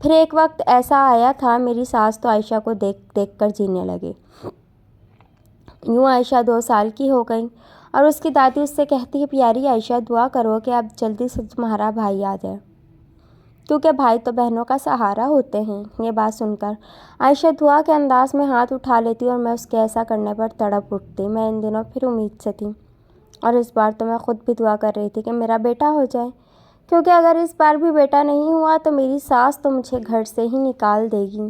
پھر ایک وقت ایسا آیا تھا، میری ساس تو عائشہ کو دیکھ دیکھ کر جینے لگی۔ یوں عائشہ 2 سال کی ہو گئی اور اس کی دادی اس سے کہتی ہے، پیاری عائشہ، دعا کرو کہ اب جلدی سے تمہارا بھائی آ جائے، کیونکہ بھائی تو بہنوں کا سہارا ہوتے ہیں۔ یہ بات سن کر عائشہ دعا کے انداز میں ہاتھ اٹھا لیتی اور میں اس کے ایسا کرنے پر تڑپ اٹھتی۔ میں ان دنوں پھر امید سے تھی اور اس بار تو میں خود بھی دعا کر رہی تھی کہ میرا بیٹا ہو جائے، کیونکہ اگر اس بار بھی بیٹا نہیں ہوا تو میری ساس تو مجھے گھر سے ہی نکال دے گی۔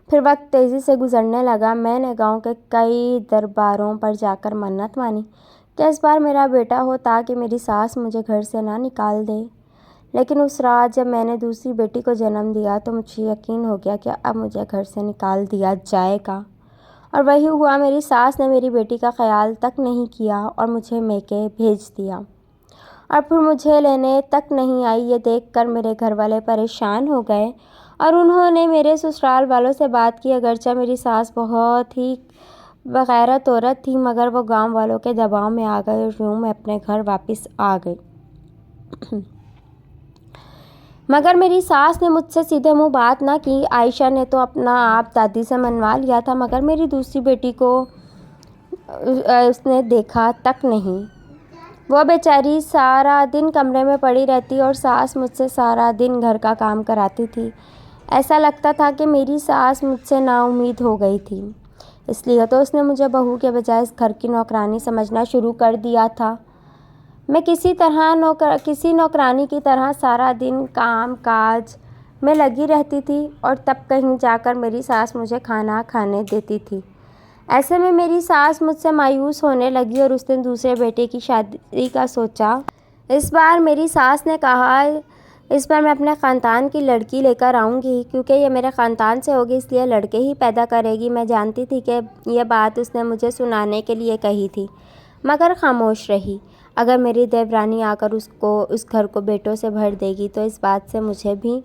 پھر وقت تیزی سے گزرنے لگا۔ میں نے گاؤں کے کئی درباروں پر جا کر منت مانی کہ اس بار میرا بیٹا ہو تاکہ میری ساس مجھے گھر سے نہ نکال دے۔ لیکن اس رات جب میں نے دوسری بیٹی کو جنم دیا تو مجھے یقین ہو گیا کہ اب مجھے گھر سے نکال دیا جائے گا، اور وہی ہوا۔ میری ساس نے میری بیٹی کا خیال تک نہیں کیا اور مجھے میکے بھیج دیا، اور پھر مجھے لینے تک نہیں آئی۔ یہ دیکھ کر میرے گھر والے پریشان ہو گئے اور انہوں نے میرے سسرال والوں سے بات کی۔ اگرچہ میری ساس بہت ہی بغیرت عورت تھی، مگر وہ گاؤں والوں کے دباؤ میں آ گئی اور یوں میں اپنے گھر واپس آ گئی۔ مگر میری ساس نے مجھ سے سیدھے منہ بات نہ کی۔ عائشہ نے تو اپنا آپ دادی سے منوا لیا تھا، مگر میری دوسری بیٹی کو اس نے دیکھا تک نہیں۔ وہ بیچاری سارا دن کمرے میں پڑی رہتی اور ساس مجھ سے سارا دن گھر کا کام کراتی تھی۔ ایسا لگتا تھا کہ میری ساس مجھ سے نا امید ہو گئی تھی، اس لیے تو اس نے مجھے بہو کے بجائے اس گھر کی نوکرانی سمجھنا شروع کر دیا تھا۔ میں کسی نوکرانی کی طرح سارا دن کام کاج میں لگی رہتی تھی اور تب کہیں جا کر میری ساس مجھے کھانا کھانے دیتی تھی۔ ایسے میں میری ساس مجھ سے مایوس ہونے لگی اور اس نے دوسرے بیٹے کی شادی کا سوچا۔ اس بار میری ساس نے کہا، اس بار میں اپنے خاندان کی لڑکی لے کر آؤں گی، کیونکہ یہ میرے خاندان سے ہوگی اس لیے لڑکے ہی پیدا کرے گی۔ میں جانتی تھی کہ یہ بات اس نے مجھے سنانے کے لیے کہی تھی، مگر خاموش رہی۔ اگر میری دیورانی آ کر اس گھر کو بیٹوں سے بھر دے گی تو اس بات سے مجھے بھی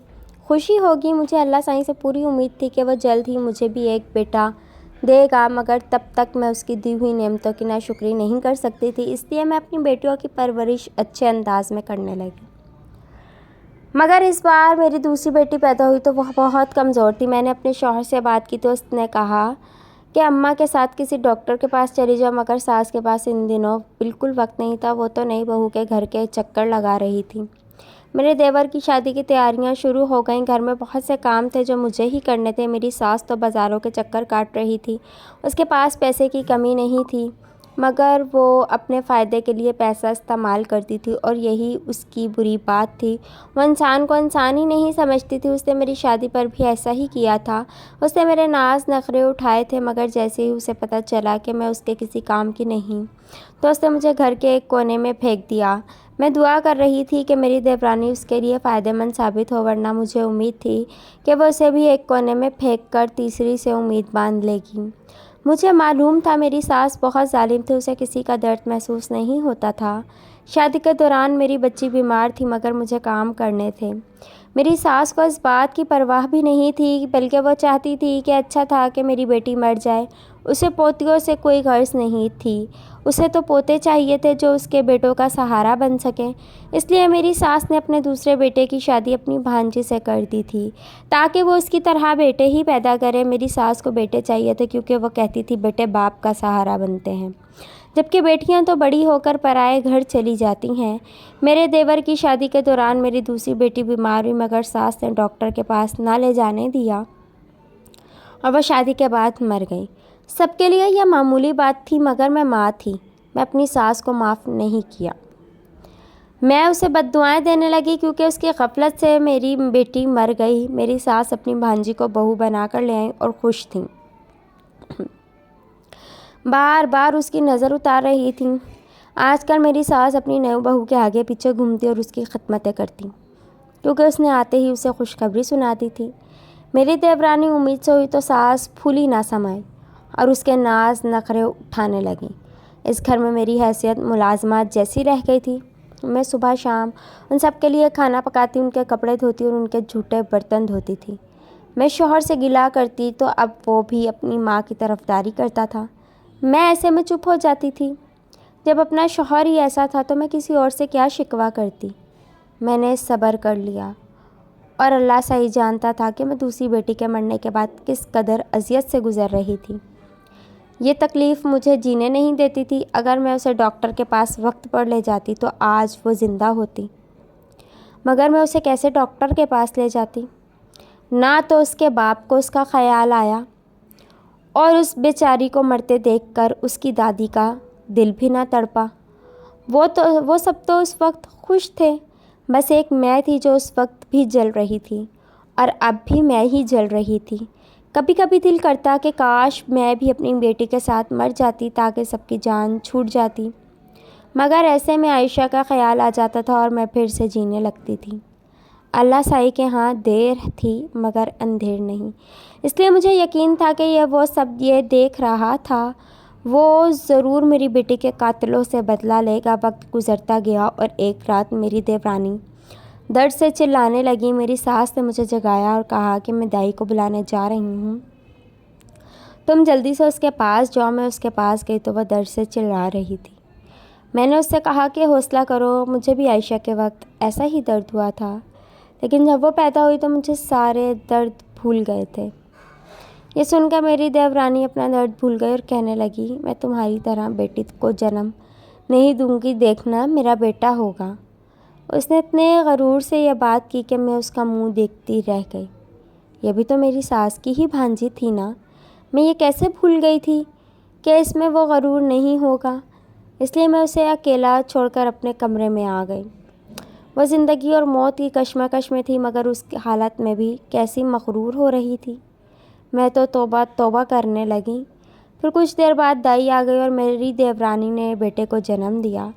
خوشی ہوگی۔ مجھے اللہ سائیں سے پوری امید تھی کہ وہ جلد ہی مجھے بھی ایک بیٹا دے گا، مگر تب تک میں اس کی دی ہوئی نعمتوں کی ناشکری نہیں کر سکتی تھی، اس لیے میں اپنی بیٹیوں کی پرورش اچھے انداز میں کرنے لگی۔ مگر اس بار میری دوسری بیٹی پیدا ہوئی تو وہ بہت کمزور تھی۔ میں نے اپنے شوہر سے بات کی تو اس نے کہا کہ اماں کے ساتھ کسی ڈاکٹر کے پاس چلی جاؤ، مگر ساس کے پاس ان دنوں بالکل وقت نہیں تھا۔ وہ تو نئی بہو کے گھر کے چکر لگا رہی تھی۔ میرے دیور کی شادی کی تیاریاں شروع ہو گئیں۔ گھر میں بہت سے کام تھے جو مجھے ہی کرنے تھے۔ میری ساس تو بازاروں کے چکر کاٹ رہی تھی، اس کے پاس پیسے کی کمی نہیں تھی، مگر وہ اپنے فائدے کے لیے پیسہ استعمال کرتی تھی اور یہی اس کی بری بات تھی۔ وہ انسان کو انسان ہی نہیں سمجھتی تھی۔ اس نے میری شادی پر بھی ایسا ہی کیا تھا۔ اس نے میرے ناز نخرے اٹھائے تھے، مگر جیسے ہی اسے پتہ چلا کہ میں اس کے کسی کام کی نہیں تو اس نے مجھے گھر کے ایک کونے میں پھینک دیا۔ میں دعا کر رہی تھی کہ میری دیورانی اس کے لیے فائدہ مند ثابت ہو، ورنہ مجھے امید تھی کہ وہ اسے بھی ایک کونے میں پھینک کر تیسری سے امید باندھ لے گی۔ مجھے معلوم تھا میری ساس بہت ظالم تھی، اسے کسی کا درد محسوس نہیں ہوتا تھا۔ شادی کے دوران میری بچی بیمار تھی، مگر مجھے کام کرنے تھے۔ میری ساس کو اس بات کی پرواہ بھی نہیں تھی، بلکہ وہ چاہتی تھی کہ اچھا تھا کہ میری بیٹی مر جائے۔ اسے پوتیوں سے کوئی غرض نہیں تھی، اسے تو پوتے چاہیے تھے جو اس کے بیٹوں کا سہارا بن سکیں۔ اس لیے میری ساس نے اپنے دوسرے بیٹے کی شادی اپنی بھانجی سے کر دی تھی تاکہ وہ اس کی طرح بیٹے ہی پیدا کرے۔ میری ساس کو بیٹے چاہیے تھے کیونکہ وہ کہتی تھی بیٹے باپ کا سہارا بنتے ہیں، جبکہ بیٹیاں تو بڑی ہو کر پرائے گھر چلی جاتی ہیں۔ میرے دیور کی شادی کے دوران میری دوسری بیٹی بیمار ہوئی، مگر ساس نے ڈاکٹر کے پاس نہ لے جانے دیا اور وہ شادی کے بعد مر گئی۔ سب کے لیے یہ معمولی بات تھی، مگر میں ماں تھی، میں اپنی ساس کو معاف نہیں کیا۔ میں اسے بد دعائیں دینے لگی کیونکہ اس کی غفلت سے میری بیٹی مر گئی۔ میری ساس اپنی بھانجی کو بہو بنا کر لے آئیں اور خوش تھیں، بار بار اس کی نظر اتار رہی تھیں۔ آج کل میری ساس اپنی نئی بہو کے آگے پیچھے گھومتی اور اس کی خدمتیں کرتی، کیونکہ اس نے آتے ہی اسے خوشخبری سنا دی تھی۔ میری دیورانی امید سے ہوئی تو ساس پھولی نہ سمائی اور اس کے ناز نخرے اٹھانے لگیں۔ اس گھر میں میری حیثیت ملازمات جیسی رہ گئی تھی۔ میں صبح شام ان سب کے لیے کھانا پکاتی، ان کے کپڑے دھوتی اور ان کے جھوٹے برتن دھوتی تھی۔ میں شوہر سے گلہ کرتی تو اب وہ بھی اپنی ماں کی طرفداری کرتا تھا، میں ایسے میں چپ ہو جاتی تھی۔ جب اپنا شوہر ہی ایسا تھا تو میں کسی اور سے کیا شکوہ کرتی۔ میں نے صبر کر لیا اور اللہ صحیح جانتا تھا کہ میں دوسری بیٹی کے مرنے کے بعد کس قدر اذیت سے گزر رہی تھی۔ یہ تکلیف مجھے جینے نہیں دیتی تھی۔ اگر میں اسے ڈاکٹر کے پاس وقت پر لے جاتی تو آج وہ زندہ ہوتی، مگر میں اسے کیسے ڈاکٹر کے پاس لے جاتی؟ نہ تو اس کے باپ کو اس کا خیال آیا، اور اس بیچاری کو مرتے دیکھ کر اس کی دادی کا دل بھی نہ تڑپا۔ وہ سب تو اس وقت خوش تھے، بس ایک میں تھی جو اس وقت بھی جل رہی تھی، اور اب بھی میں ہی جل رہی تھی۔ کبھی کبھی دل کرتا کہ کاش میں بھی اپنی بیٹی کے ساتھ مر جاتی تاکہ سب کی جان چھوٹ جاتی، مگر ایسے میں عائشہ کا خیال آ جاتا تھا اور میں پھر سے جینے لگتی تھی۔ اللہ سائی کے ہاں دیر تھی مگر اندھیر نہیں، اس لیے مجھے یقین تھا کہ وہ سب یہ دیکھ رہا تھا۔ وہ ضرور میری بیٹی کے قاتلوں سے بدلہ لے گا۔ وقت گزرتا گیا اور ایک رات میری دیورانی درد سے چلانے لگی۔ میری ساس نے مجھے جگایا اور کہا کہ میں دائی کو بلانے جا رہی ہوں، تم جلدی سے اس کے پاس جاؤ۔ میں اس کے پاس گئی تو وہ درد سے چلا رہی تھی۔ میں نے اس سے کہا کہ حوصلہ کرو، مجھے بھی عائشہ کے وقت ایسا ہی درد ہوا تھا، لیکن جب وہ پیدا ہوئی تو مجھے سارے درد بھول گئے تھے۔ یہ سن کر میری دیورانی اپنا درد بھول گئی اور کہنے لگی، میں تمہاری طرح بیٹی کو جنم نہیں دوں گی، دیکھنا میرا بیٹا ہوگا۔ اس نے اتنے غرور سے یہ بات کی کہ میں اس کا منہ دیکھتی رہ گئی۔ یہ بھی تو میری ساس کی ہی بھانجی تھی نا، میں یہ کیسے بھول گئی تھی کہ اس میں وہ غرور نہیں ہوگا؟ اس لیے میں اسے اکیلا چھوڑ کر اپنے کمرے میں آ گئی۔ وہ زندگی اور موت کی کشمکش میں تھی، مگر اس حالت میں بھی کیسی مغرور ہو رہی تھی۔ میں تو توبہ توبہ کرنے لگی۔ پھر کچھ دیر بعد دائی آ گئی اور میری دیورانی نے بیٹے کو جنم دیا۔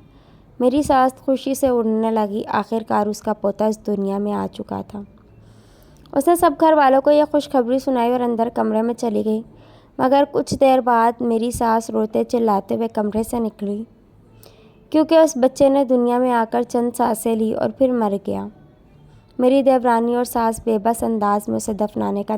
میری ساس خوشی سے اڑنے لگی، آخر کار اس کا پوتا اس دنیا میں آ چکا تھا۔ اس نے سب گھر والوں کو یہ خوشخبری سنائی اور اندر کمرے میں چلی گئی، مگر کچھ دیر بعد میری ساس روتے چلاتے ہوئے کمرے سے نکلی، کیونکہ اس بچے نے دنیا میں آ کر چند سانسیں لی اور پھر مر گیا۔ میری دیورانی اور ساس بے بس انداز میں اسے دفنانے کا